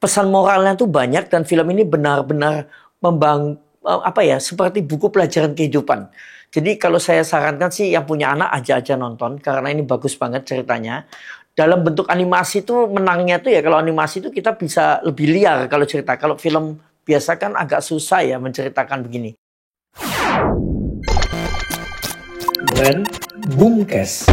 pesan moralnya tuh banyak dan film ini benar-benar seperti buku pelajaran kehidupan. Jadi kalau saya sarankan sih yang punya anak aja nonton karena ini bagus banget ceritanya. Dalam bentuk animasi tuh menangnya tuh ya kalau animasi tuh kita bisa lebih liar kalau cerita. Kalau film biasa kan agak susah ya menceritakan begini. Brand Boomcast.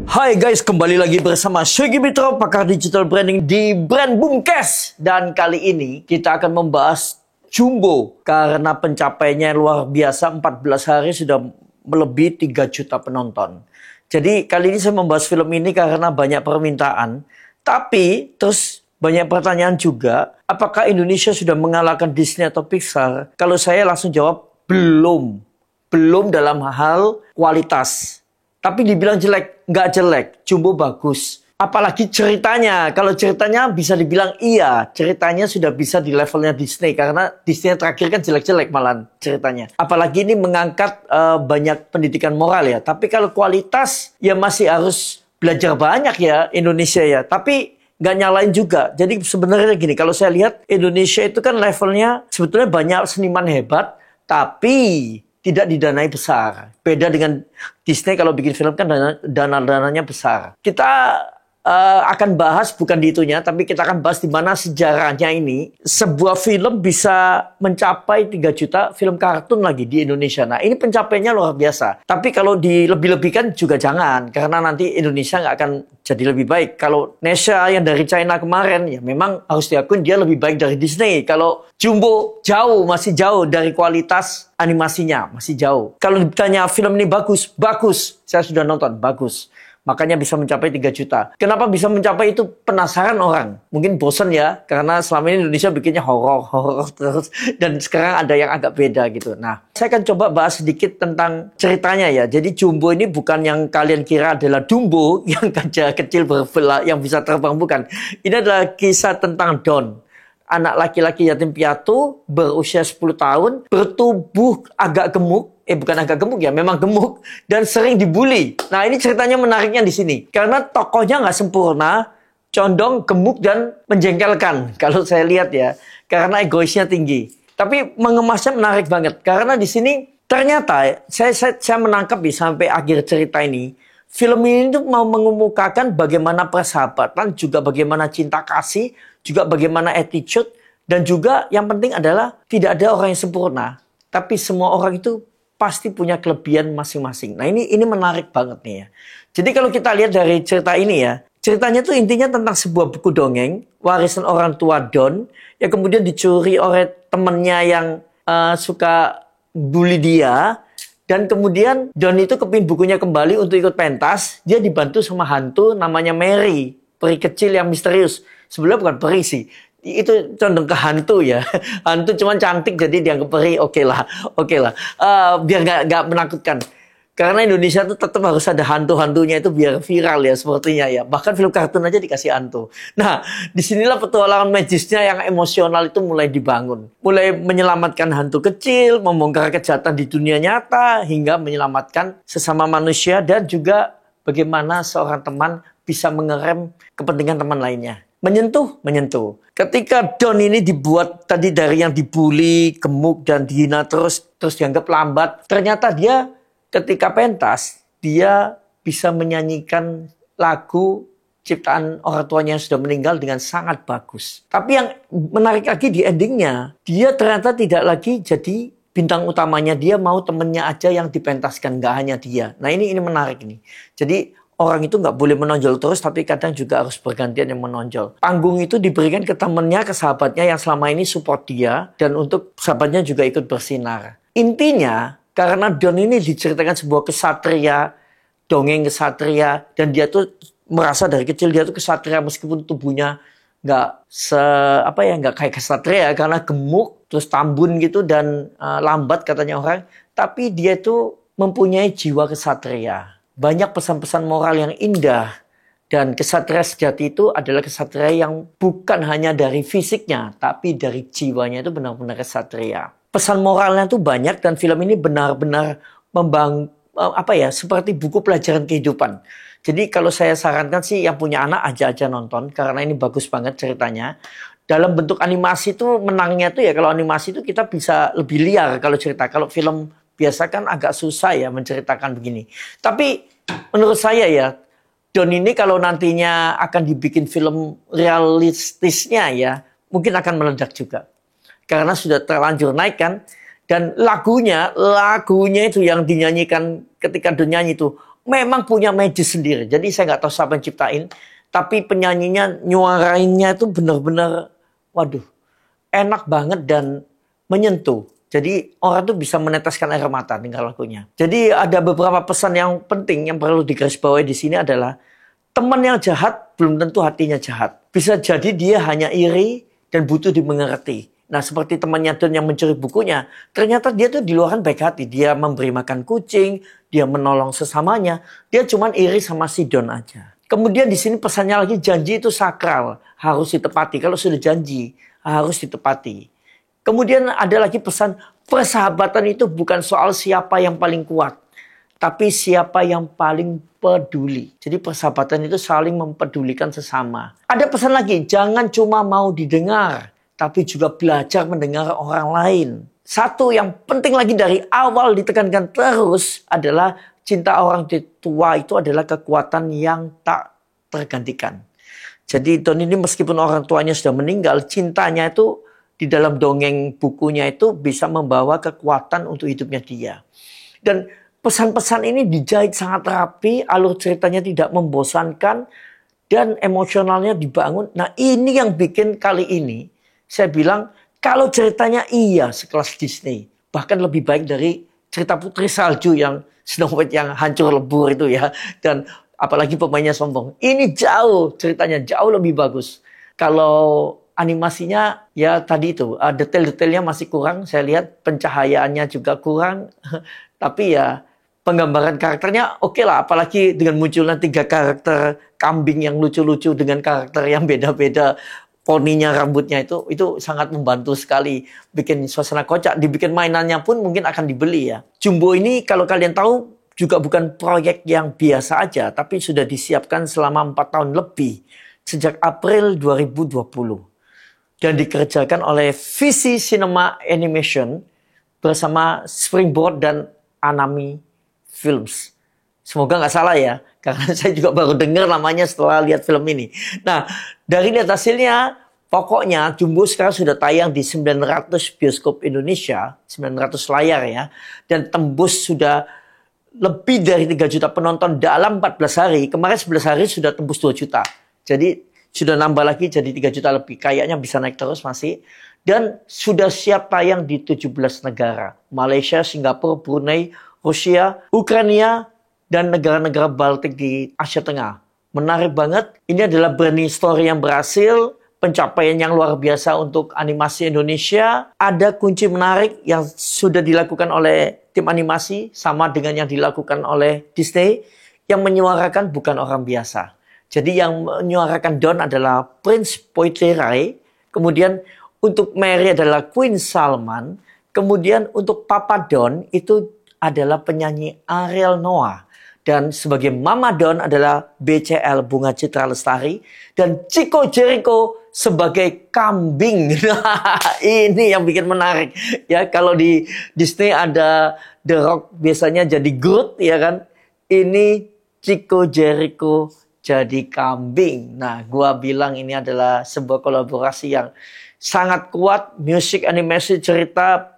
Hai guys, kembali lagi bersama Shogi Mitro, pakar digital branding di Brand Boomcast. Dan kali ini kita akan membahas Jumbo karena pencapaiannya luar biasa, 14 hari sudah melebihi 3 juta penonton. Jadi kali ini saya membahas film ini karena banyak permintaan. Tapi terus banyak pertanyaan juga, apakah Indonesia sudah mengalahkan Disney atau Pixar? Kalau saya langsung jawab, belum. Belum dalam hal kualitas. Tapi dibilang jelek, nggak jelek. Jumbo bagus. Apalagi ceritanya. Kalau ceritanya bisa dibilang iya. Ceritanya sudah bisa di levelnya Disney. Karena Disney terakhir kan jelek-jelek malah ceritanya. Apalagi ini mengangkat banyak pendidikan moral ya. Tapi kalau kualitas ya masih harus belajar banyak ya Indonesia ya. Tapi nggak nyalain juga. Jadi sebenarnya gini. Kalau saya lihat Indonesia itu kan levelnya sebetulnya banyak seniman hebat. Tapi tidak didanai besar. Beda dengan Disney kalau bikin film kan dana-dananya besar. Kita akan bahas bukan di itunya, tapi kita akan bahas di mana sejarahnya ini. Sebuah film bisa mencapai 3 juta, film kartun lagi di Indonesia. Nah ini pencapaiannya luar biasa. Tapi kalau dilebih-lebihkan juga jangan. Karena nanti Indonesia nggak akan jadi lebih baik. Kalau Nesha yang dari China kemarin, ya memang harus diakui dia lebih baik dari Disney. Kalau Jumbo jauh, masih jauh dari kualitas animasinya, masih jauh. Kalau ditanya film ini bagus, bagus. Saya sudah nonton, bagus. Makanya bisa mencapai 3 juta. Kenapa bisa mencapai itu? Penasaran orang. Mungkin bosan ya, karena selama ini Indonesia bikinnya horor terus. Dan sekarang ada yang agak beda gitu. Nah, saya akan coba bahas sedikit tentang ceritanya ya. Jadi Jumbo ini bukan yang kalian kira adalah Dumbo, yang kecil berbelah, yang bisa terbang, bukan. Ini adalah kisah tentang Don. Anak laki-laki yatim piatu, berusia 10 tahun, bertubuh agak gemuk. Bukan agak gemuk ya, memang gemuk. Dan sering dibully. Nah ini ceritanya menariknya di sini. Karena tokohnya nggak sempurna, condong, gemuk, dan menjengkelkan. Kalau saya lihat ya. Karena egoisnya tinggi. Tapi mengemasnya menarik banget. Karena di sini ternyata, saya menangkap sampai akhir cerita ini. Film ini tuh mau mengemukakan bagaimana persahabatan, juga bagaimana cinta kasih, juga bagaimana attitude, dan juga yang penting adalah tidak ada orang yang sempurna. Tapi semua orang itu pasti punya kelebihan masing-masing. Nah ini menarik banget nih ya. Jadi kalau kita lihat dari cerita ini ya, ceritanya tuh intinya tentang sebuah buku dongeng, warisan orang tua Don, yang kemudian dicuri oleh temennya yang suka bully dia. Dan kemudian Don itu kepingin bukunya kembali untuk ikut pentas. Dia dibantu sama hantu namanya Mary. Peri kecil yang misterius. Sebenarnya bukan peri sih. Itu condong ke hantu ya. Hantu cuman cantik jadi dianggap peri. Oke lah. Biar nggak menakutkan. Karena Indonesia tuh tetap harus ada hantu-hantunya itu biar viral ya sepertinya ya. Bahkan film kartun aja dikasih hantu. Nah, disinilah petualangan magisnya yang emosional itu mulai dibangun. Mulai menyelamatkan hantu kecil, membongkar kejahatan di dunia nyata, hingga menyelamatkan sesama manusia dan juga bagaimana seorang teman bisa mengerem kepentingan teman lainnya. Menyentuh. Ketika Don ini dibuat tadi dari yang dibully, gemuk dan dihina terus dianggap lambat. Ternyata dia ketika pentas, dia bisa menyanyikan lagu ciptaan orang tuanya yang sudah meninggal dengan sangat bagus. Tapi yang menarik lagi di endingnya, dia ternyata tidak lagi jadi bintang utamanya. Dia mau temennya aja yang dipentaskan, nggak hanya dia. Nah ini menarik nih. Jadi orang itu nggak boleh menonjol terus, tapi kadang juga harus bergantian yang menonjol. Panggung itu diberikan ke temennya, ke sahabatnya yang selama ini support dia, dan untuk sahabatnya juga ikut bersinar. Intinya, karena Don ini diceritakan sebuah kesatria, dongeng kesatria, dan dia tuh merasa dari kecil dia tuh kesatria meskipun tubuhnya nggak kayak kesatria karena gemuk, terus tambun gitu dan lambat katanya orang. Tapi dia tuh mempunyai jiwa kesatria. Banyak pesan-pesan moral yang indah. Dan kesatria sejati itu adalah kesatria yang bukan hanya dari fisiknya, tapi dari jiwanya itu benar-benar kesatria. Pesan moralnya tuh banyak dan film ini benar-benar seperti buku pelajaran kehidupan. Jadi kalau saya sarankan sih yang punya anak aja nonton karena ini bagus banget ceritanya. Dalam bentuk animasi tuh menangnya tuh ya kalau animasi itu kita bisa lebih liar kalau cerita. Kalau film biasa kan agak susah ya menceritakan begini. Tapi menurut saya ya Don ini kalau nantinya akan dibikin film realistisnya ya mungkin akan meledak juga. Karena sudah terlanjur naik kan. Dan lagunya itu yang dinyanyikan ketika Don nyanyi itu memang punya magis sendiri. Jadi saya nggak tahu siapa yang ciptain. Tapi penyanyinya nyuarainnya itu benar-benar waduh, enak banget dan menyentuh. Jadi orang tuh bisa meneteskan air mata dengan lagunya. Jadi ada beberapa pesan yang penting yang perlu digarisbawahi di sini adalah teman yang jahat belum tentu hatinya jahat. Bisa jadi dia hanya iri dan butuh dimengerti. Nah seperti temannya Don yang mencuri bukunya, ternyata dia tuh di luaran baik hati. Dia memberi makan kucing, dia menolong sesamanya. Dia cuma iri sama si Don aja. Kemudian di sini pesannya lagi janji itu sakral, harus ditepati. Kalau sudah janji, harus ditepati. Kemudian ada lagi pesan persahabatan itu bukan soal siapa yang paling kuat, tapi siapa yang paling peduli. Jadi persahabatan itu saling mempedulikan sesama. Ada pesan lagi, jangan cuma mau didengar, tapi juga belajar mendengar orang lain. Satu yang penting lagi dari awal ditekankan terus adalah cinta orang tua itu adalah kekuatan yang tak tergantikan. Jadi Don ini meskipun orang tuanya sudah meninggal, cintanya itu di dalam dongeng bukunya itu bisa membawa kekuatan untuk hidupnya dia. Dan pesan-pesan ini dijahit sangat rapi, alur ceritanya tidak membosankan, dan emosionalnya dibangun. Nah ini yang bikin kali ini, saya bilang kalau ceritanya iya sekelas Disney, bahkan lebih baik dari cerita Putri Salju yang Snow White yang hancur lebur itu ya. Dan apalagi pemainnya sombong. Ini jauh ceritanya jauh lebih bagus. Kalau animasinya ya tadi itu detail-detailnya masih kurang. Saya lihat pencahayaannya juga kurang. Tapi ya penggambaran karakternya oke lah. Apalagi dengan munculnya 3 karakter kambing yang lucu-lucu dengan karakter yang beda-beda. Poninya, rambutnya itu sangat membantu sekali bikin suasana kocak. Dibikin mainannya pun mungkin akan dibeli ya. Jumbo ini kalau kalian tahu juga bukan proyek yang biasa aja, tapi sudah disiapkan selama 4 tahun lebih sejak April 2020 dan dikerjakan oleh Visi Cinema Animation bersama Springboard dan Anami Films. Semoga nggak salah ya, karena saya juga baru dengar namanya setelah lihat film ini. Nah, dari lihat hasilnya, pokoknya Jumbo sekarang sudah tayang di 900 bioskop Indonesia, 900 layar ya. Dan tembus sudah lebih dari 3 juta penonton dalam 14 hari. Kemarin 11 hari sudah tembus 2 juta. Jadi sudah nambah lagi jadi 3 juta lebih. Kayaknya bisa naik terus masih. Dan sudah siap tayang di 17 negara. Malaysia, Singapura, Brunei, Rusia, Ukraina, dan negara-negara Baltik di Asia Tengah. Menarik banget. Ini adalah branding story yang berhasil. Pencapaian yang luar biasa untuk animasi Indonesia. Ada kunci menarik yang sudah dilakukan oleh tim animasi. Sama dengan yang dilakukan oleh Disney. Yang menyuarakan bukan orang biasa. Jadi yang menyuarakan Don adalah Prince Poitiers. Kemudian untuk Mary adalah Queen Salman. Kemudian untuk Papa Don itu adalah penyanyi Ariel Noah. Dan sebagai Mama Don adalah BCL Bunga Citra Lestari. Dan Chico Jericho sebagai kambing. Ini yang bikin menarik. Ya, kalau di Disney ada The Rock biasanya jadi Groot ya kan. Ini Chico Jericho jadi kambing. Nah, gua bilang ini adalah sebuah kolaborasi yang sangat kuat. Musik, animasi, cerita.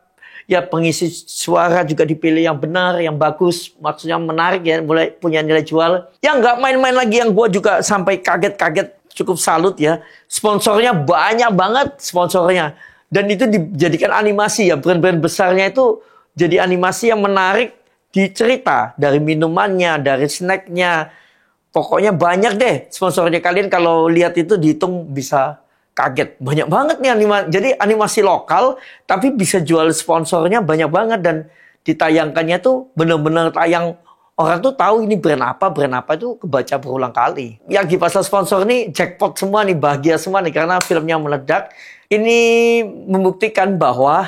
Ya pengisi suara juga dipilih yang benar, yang bagus. Maksudnya menarik ya, mulai punya nilai jual. Yang nggak main-main lagi, yang gue juga sampai kaget-kaget, cukup salut ya. Sponsornya banyak banget sponsornya. Dan itu dijadikan animasi ya, brand-brand besarnya itu jadi animasi yang menarik di cerita. Dari minumannya, dari snacknya. Pokoknya banyak deh sponsornya. Kalian kalau lihat itu dihitung bisa kaget. Banyak banget nih animasi. Jadi animasi lokal tapi bisa jual sponsornya banyak banget. Dan ditayangkannya tuh benar-benar tayang. Orang tuh tahu ini brand apa itu kebaca berulang kali. Yang di pasar sponsor nih jackpot semua nih. Bahagia semua nih karena filmnya meledak. Ini membuktikan bahwa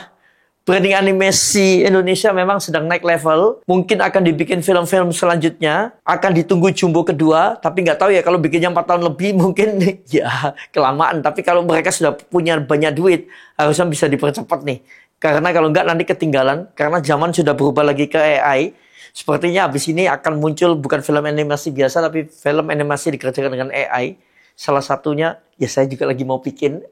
Branding animasi Indonesia memang sedang naik level. Mungkin akan dibikin film-film selanjutnya. Akan ditunggu Jumbo kedua. Tapi nggak tahu ya, kalau bikinnya 4 tahun lebih mungkin ya kelamaan. Tapi kalau mereka sudah punya banyak duit, harusnya bisa dipercepat nih. Karena kalau nggak nanti ketinggalan. Karena zaman sudah berubah lagi ke AI. Sepertinya habis ini akan muncul bukan film animasi biasa, tapi film animasi dikerjakan dengan AI. Salah satunya, ya saya juga lagi mau bikin.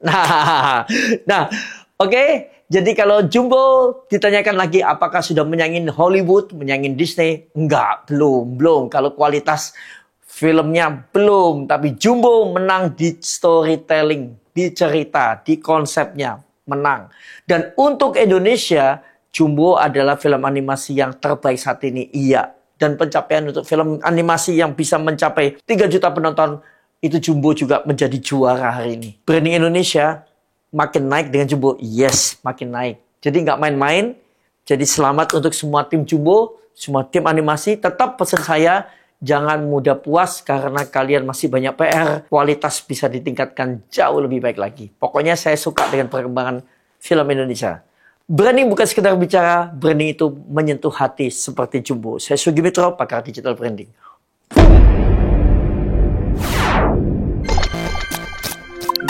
Nah, oke. Jadi kalau Jumbo ditanyakan lagi apakah sudah menyaingin Hollywood, menyaingin Disney? Enggak, belum. Kalau kualitas filmnya belum. Tapi Jumbo menang di storytelling, di cerita, di konsepnya. Menang. Dan untuk Indonesia, Jumbo adalah film animasi yang terbaik saat ini. Iya. Dan pencapaian untuk film animasi yang bisa mencapai 3 juta penonton, itu Jumbo juga menjadi juara hari ini. Branding Indonesia makin naik dengan Jumbo. Yes, makin naik. Jadi nggak main-main. Jadi selamat untuk semua tim Jumbo, semua tim animasi. Tetap pesan saya, jangan mudah puas karena kalian masih banyak PR. Kualitas bisa ditingkatkan jauh lebih baik lagi. Pokoknya saya suka dengan perkembangan film Indonesia. Branding bukan sekedar bicara, branding itu menyentuh hati seperti Jumbo. Saya Sugi Mitro, pakar digital branding.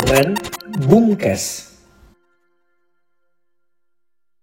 Brand Boomcast.